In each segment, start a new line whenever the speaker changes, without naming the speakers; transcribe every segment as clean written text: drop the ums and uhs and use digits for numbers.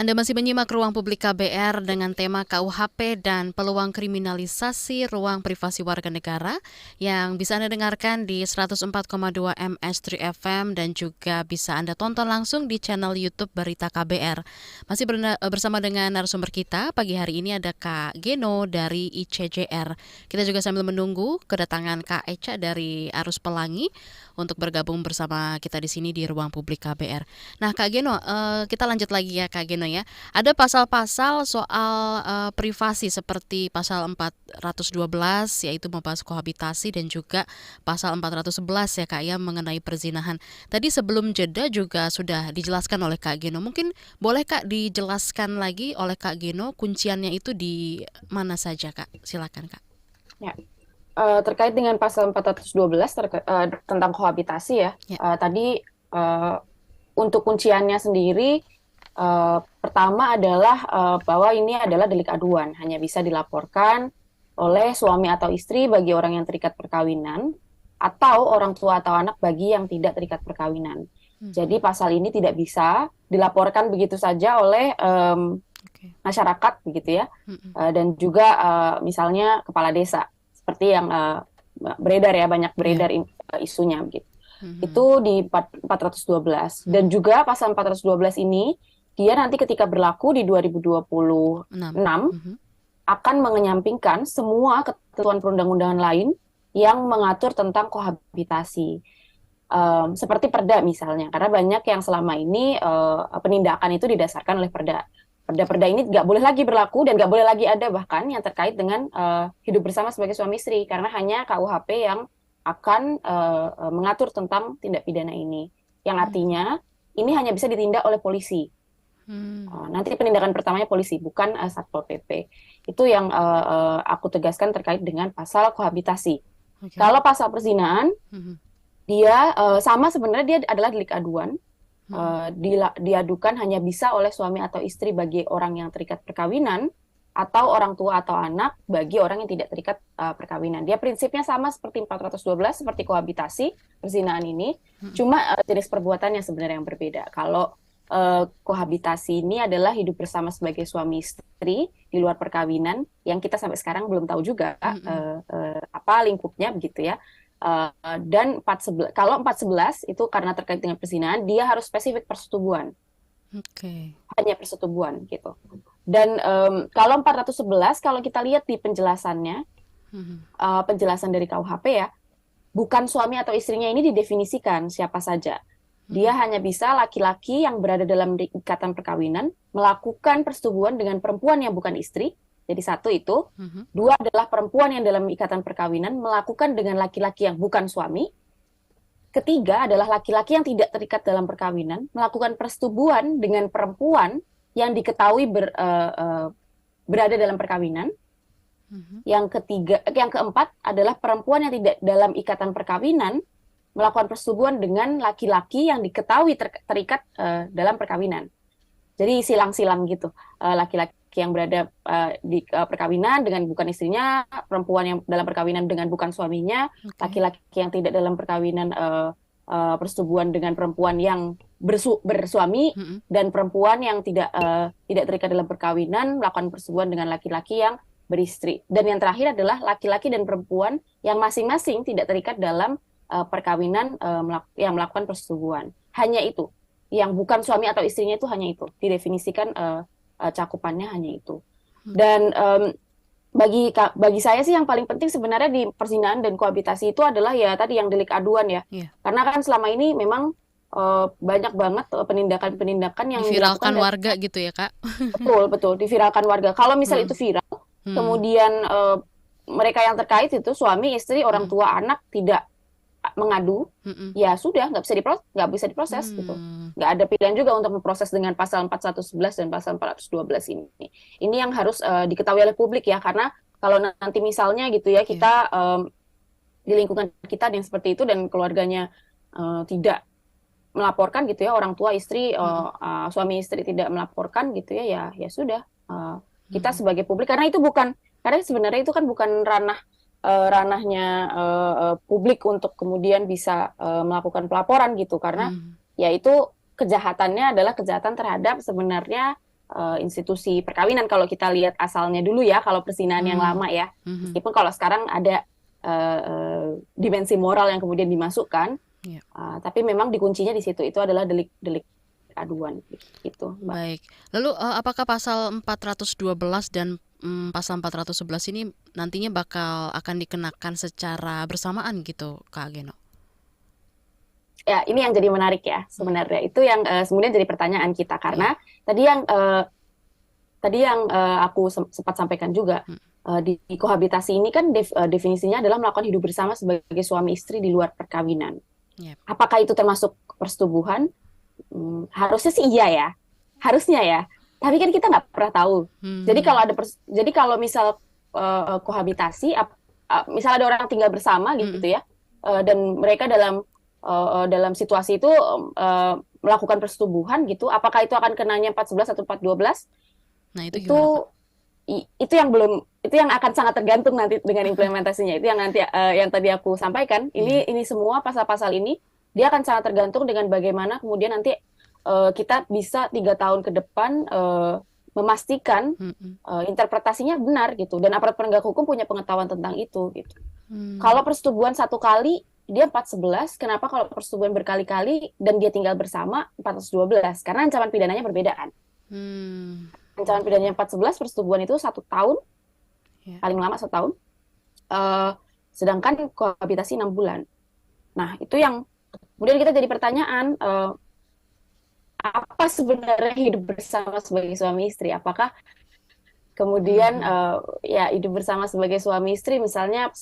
Anda masih menyimak Ruang Publik KBR dengan tema KUHP dan peluang kriminalisasi ruang privasi warga negara yang bisa Anda dengarkan di 104,2 MS3 FM dan juga bisa Anda tonton langsung di channel YouTube Berita KBR. Masih bersama dengan narasumber kita, pagi hari ini ada Kak Geno dari ICJR. Kita juga sambil menunggu kedatangan Kak Eca dari Arus Pelangi untuk bergabung bersama kita di sini di Ruang Publik KBR. Nah Kak Geno, kita lanjut lagi ya Kak Geno ya. Ada pasal-pasal soal privasi seperti pasal 412 yaitu membahas kohabitasi dan juga pasal 411 ya Kak ya mengenai perzinahan. Tadi sebelum jeda juga sudah dijelaskan oleh Kak Geno. Mungkin boleh Kak dijelaskan lagi oleh Kak Geno kunciannya itu di mana saja Kak? Silakan Kak.
Ya, terkait dengan pasal 412 tentang kohabitasi ya.
Ya.
Tadi untuk kunciannya sendiri pertama adalah bahwa ini adalah delik aduan, hanya bisa dilaporkan oleh suami atau istri bagi orang yang terikat perkawinan atau orang tua atau anak bagi yang tidak terikat perkawinan. Jadi pasal ini tidak bisa dilaporkan begitu saja oleh masyarakat begitu ya, dan juga misalnya kepala desa seperti yang beredar ya, banyak beredar isunya begitu. Itu di 412 dan juga pasal 412 ini dia nanti ketika berlaku di 2026 akan mengenyampingkan semua ketentuan perundang-undangan lain yang mengatur tentang kohabitasi. Seperti perda misalnya, karena banyak yang selama ini penindakan itu didasarkan oleh perda. Perda-perda ini nggak boleh lagi berlaku dan nggak boleh lagi ada bahkan yang terkait dengan hidup bersama sebagai suami istri, karena hanya KUHP yang akan mengatur tentang tindak pidana ini. Yang artinya ini hanya bisa ditindak oleh polisi. Nanti penindakan pertamanya polisi, bukan Satpol PP. Itu yang aku tegaskan terkait dengan pasal kohabitasi. Kalau pasal perzinahan, dia sama sebenarnya, dia adalah delik aduan. Diadukan hanya bisa oleh suami atau istri bagi orang yang terikat perkawinan atau orang tua atau anak bagi orang yang tidak terikat perkawinan. Dia prinsipnya sama seperti 412, seperti kohabitasi, perzinahan ini, cuma jenis perbuatannya sebenarnya yang berbeda. Kalau kohabitasi ini adalah hidup bersama sebagai suami istri di luar perkawinan, yang kita sampai sekarang belum tahu juga apa lingkupnya begitu ya. Dan 411, kalau 411 itu karena terkait dengan perzinahan, dia harus spesifik persetubuhan. Hanya persetubuhan gitu. Dan kalau 411, kalau kita lihat di penjelasannya, penjelasan dari KUHP ya, bukan suami atau istrinya ini didefinisikan siapa saja. Dia hanya bisa laki-laki yang berada dalam ikatan perkawinan melakukan persetubuhan dengan perempuan yang bukan istri. Jadi satu itu. Dua adalah perempuan yang dalam ikatan perkawinan melakukan dengan laki-laki yang bukan suami. Ketiga adalah laki-laki yang tidak terikat dalam perkawinan melakukan persetubuhan dengan perempuan yang diketahui berada dalam perkawinan. Yang keempat adalah perempuan yang tidak dalam ikatan perkawinan melakukan persetubuhan dengan laki-laki yang diketahui terikat dalam perkawinan. Jadi silang-silang gitu, laki-laki yang berada di perkawinan dengan bukan istrinya, perempuan yang dalam perkawinan dengan bukan suaminya, laki-laki yang tidak dalam perkawinan persetubuhan dengan perempuan yang bersuami, dan perempuan yang tidak terikat dalam perkawinan melakukan persetubuhan dengan laki-laki yang beristri. Dan yang terakhir adalah laki-laki dan perempuan yang masing-masing tidak terikat dalam perkawinan yang melakukan persetubuhan. Hanya itu. Yang bukan suami atau istrinya itu hanya itu. Didefinisikan cakupannya hanya itu. Dan bagi saya sih yang paling penting sebenarnya di perzinahan dan kohabitasi itu adalah ya tadi yang delik aduan ya. Karena kan selama ini memang banyak banget penindakan-penindakan yang
diviralkan warga gitu ya Kak.
Betul, diviralkan warga. Kalau misal itu viral, kemudian mereka yang terkait itu suami, istri, orang tua, anak tidak mengadu, ya sudah nggak bisa diproses gitu. Nggak ada pilihan juga untuk memproses dengan pasal 4111 dan pasal 412 ini. Ini yang harus diketahui oleh publik ya, karena kalau nanti misalnya gitu ya kita di lingkungan kita yang seperti itu dan keluarganya tidak melaporkan gitu ya, orang tua istri, suami istri tidak melaporkan gitu ya, ya sudah kita sebagai publik, karena sebenarnya itu kan bukan ranahnya publik untuk kemudian bisa melakukan pelaporan gitu, karena ya itu kejahatannya adalah kejahatan terhadap sebenarnya institusi perkawinan kalau kita lihat asalnya dulu ya, kalau persinahan yang
Hmm.
lama ya.
Mhm.
Meskipun kalau sekarang ada dimensi moral yang kemudian dimasukkan,
Ya.
tapi memang dikuncinya di situ, itu adalah delik aduan gitu, Mbak.
Baik. Lalu apakah pasal 412 dan pasal 411 ini nantinya akan dikenakan secara bersamaan gitu, Kak Geno?
Ya, ini yang jadi menarik ya
Hmm.
sebenarnya. Itu yang kemudian jadi pertanyaan kita
Ya.
karena tadi yang aku sempat sampaikan juga,
Hmm.
di kohabitasi ini kan definisinya adalah melakukan hidup bersama sebagai suami istri di luar perkawinan.
Ya.
Apakah itu termasuk persetubuhan? Harusnya sih iya ya, harusnya ya. Tapi kan kita nggak pernah tahu. Jadi
Hmm.
kalau jadi kalau misal kohabitasi, misal ada orang tinggal bersama gitu
Mm-mm.
ya, dan mereka dalam situasi itu melakukan persetubuhan gitu, apakah itu akan kenanya 411 atau 412?
Nah, itu gimana, Kak?
Itu itu yang belum, itu yang akan sangat tergantung nanti dengan implementasinya. Itu yang nanti yang tadi aku sampaikan.
Iya.
Ini semua pasal-pasal ini dia akan sangat tergantung dengan bagaimana kemudian nanti kita bisa 3 tahun ke depan memastikan
Mm-mm.
interpretasinya benar gitu, dan aparat penegak hukum punya pengetahuan tentang itu gitu.
Hmm.
Kalau persetubuhan 1 kali dia 411, kenapa kalau persetubuhan berkali-kali dan dia tinggal bersama 412? Karena ancaman pidananya berbeda kan.
Hmm.
Ancaman pidananya 411, persetubuhan itu 1 tahun,
Ya.
paling lama 1 tahun, eh, sedangkan kohabitasi 6 bulan. Nah, itu yang kemudian kita jadi pertanyaan, apa sebenarnya hidup bersama sebagai suami istri? Apakah kemudian
Mhm.
ya hidup bersama sebagai suami istri misalnya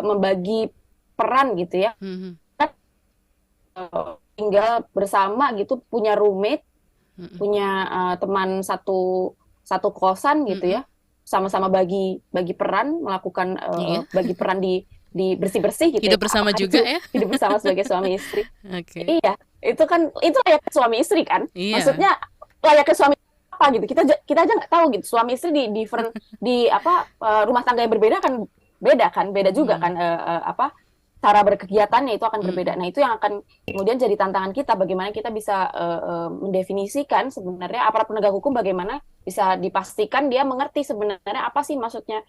membagi peran gitu ya,
Mhm.
tinggal bersama gitu, punya roommate,
Mhm.
punya teman satu satu kosan gitu
Mhm.
ya, sama-sama bagi bagi peran, melakukan
Iya.
bagi peran di bersih-bersih gitu ya.
Hidup bersama
Apakah
juga
itu
ya?
hidup bersama sebagai suami istri?
Oke.
Iya, itu kan itu layaknya suami istri kan.
Iya.
Maksudnya layaknya suami apa gitu. Kita aja nggak tahu gitu. Suami istri di different di apa rumah tangga yang berbeda kan, beda juga
Hmm.
kan apa cara berkegiatannya itu akan berbeda.
Mm-mm.
Nah, itu yang akan kemudian jadi tantangan kita, bagaimana kita bisa mendefinisikan sebenarnya aparat penegak hukum, bagaimana bisa dipastikan dia mengerti sebenarnya apa sih maksudnya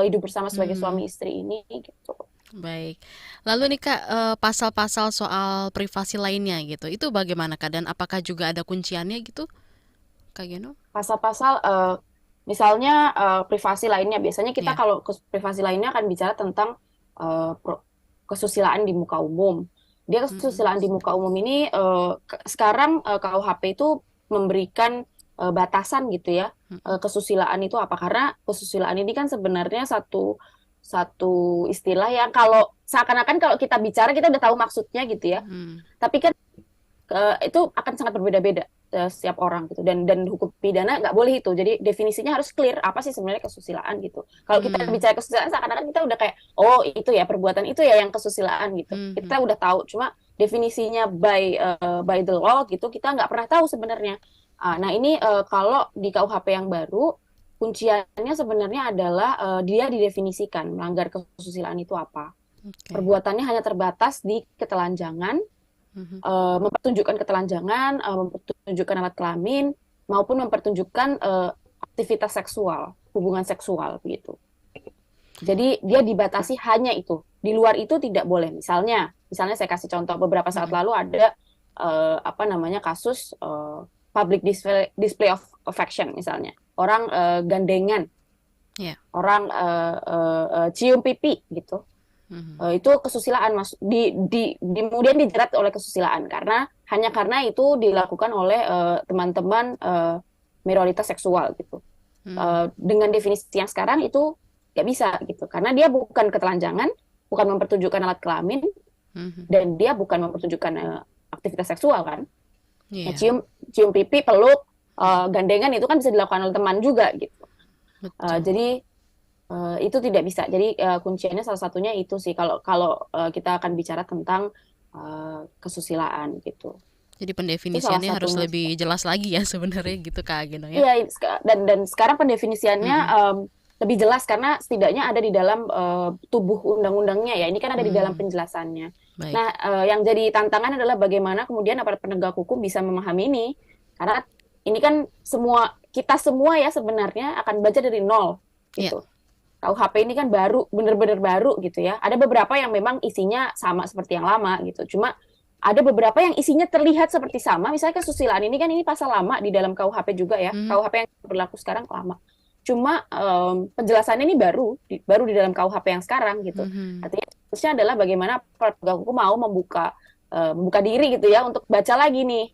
hidup bersama sebagai
Hmm.
suami istri ini gitu.
Baik. Lalu nih Kak, pasal-pasal soal privasi lainnya gitu, itu bagaimana Kak? Dan apakah juga ada kunciannya gitu, Kak Geno?
Pasal-pasal misalnya privasi lainnya, biasanya kita
Ya.
kalau privasi lainnya akan bicara tentang kesusilaan di muka umum. Dia
Mm-mm.
kesusilaan di muka umum ini sekarang KUHP itu memberikan batasan gitu ya.
Mm-mm.
Kesusilaan itu apa? Karena kesusilaan ini kan sebenarnya satu satu istilah yang kalau seakan-akan kalau kita bicara kita udah tahu maksudnya gitu ya.
Hmm.
Tapi kan itu akan sangat berbeda-beda setiap orang gitu, dan hukum pidana nggak boleh itu, jadi definisinya harus clear apa sih sebenarnya kesusilaan gitu. Kalau kita
Hmm.
bicara kesusilaan seakan-akan kita udah kayak oh itu ya perbuatan itu ya yang kesusilaan gitu,
Hmm.
kita udah tahu, cuma definisinya by the law gitu kita nggak pernah tahu sebenarnya. Nah ini kalau di KUHP yang baru kunciannya sebenarnya adalah dia didefinisikan melanggar kesusilaan itu apa.
Oke.
Perbuatannya hanya terbatas di ketelanjangan,
Mhm.
mempertunjukkan ketelanjangan, mempertunjukkan alat kelamin, maupun mempertunjukkan aktivitas seksual, hubungan seksual begitu. Jadi dia dibatasi hanya itu. Di luar itu tidak boleh. Misalnya saya kasih contoh, beberapa saat
Mhm.
lalu ada apa namanya kasus public display of affection misalnya. Orang gandengan,
Ya.
orang cium pipi gitu.
Mhm.
Itu kesusilaan, mas, kemudian dijerat oleh kesusilaan hanya karena itu dilakukan oleh teman-teman minoritas seksual gitu.
Hmm.
Dengan definisi yang sekarang itu nggak bisa gitu, karena dia bukan ketelanjangan, bukan mempertunjukkan alat kelamin,
Mhm.
dan dia bukan mempertunjukkan aktivitas seksual kan. Ya,
Iya,
cium cium pipi, peluk, gandengan itu kan bisa dilakukan oleh teman juga gitu.
betul.
Jadi itu tidak bisa. Jadi kunciannya salah satunya itu sih kalau kalau kita akan bicara tentang kesusilaan gitu.
Jadi
Itu salah
pendefinisiannya harus
satunya.
lebih jelas lagi ya sebenarnya gitu Kak Geno ya.
Iya, dan sekarang pendefinisiannya
Mhm.
lebih jelas karena setidaknya ada di dalam tubuh undang-undangnya ya. Ini kan ada di dalam
Hmm.
penjelasannya.
Baik.
Nah, yang jadi tantangan adalah bagaimana kemudian aparat penegak hukum bisa memahami ini, karena ini kan semua kita semua ya sebenarnya akan belajar dari nol
Ya.
gitu. KUHP ini kan baru, bener-bener baru gitu ya. Ada beberapa yang memang isinya sama seperti yang lama gitu. Cuma ada beberapa yang isinya terlihat seperti sama. Misalnya kesusilaan ini kan ini pasal lama di dalam KUHP juga ya.
Mhm.
KUHP yang berlaku sekarang lama. Cuma penjelasannya ini baru di dalam KUHP yang sekarang gitu.
Mhm.
Artinya fokusnya adalah bagaimana penegak hukum mau membuka diri gitu ya untuk baca lagi nih.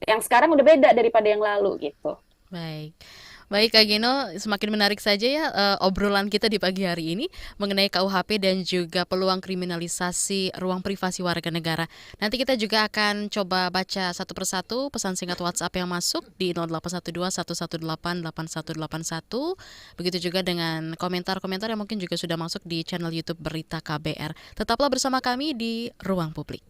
Yang sekarang udah beda daripada yang lalu gitu.
Baik. Baik Kak Gino, semakin menarik saja ya obrolan kita di pagi hari ini mengenai KUHP dan juga peluang kriminalisasi ruang privasi warga negara. Nanti kita juga akan coba baca satu persatu pesan singkat WhatsApp yang masuk di 0812 118 8181. Begitu juga dengan komentar-komentar yang mungkin juga sudah masuk di channel YouTube Berita KBR. Tetaplah bersama kami di Ruang Publik.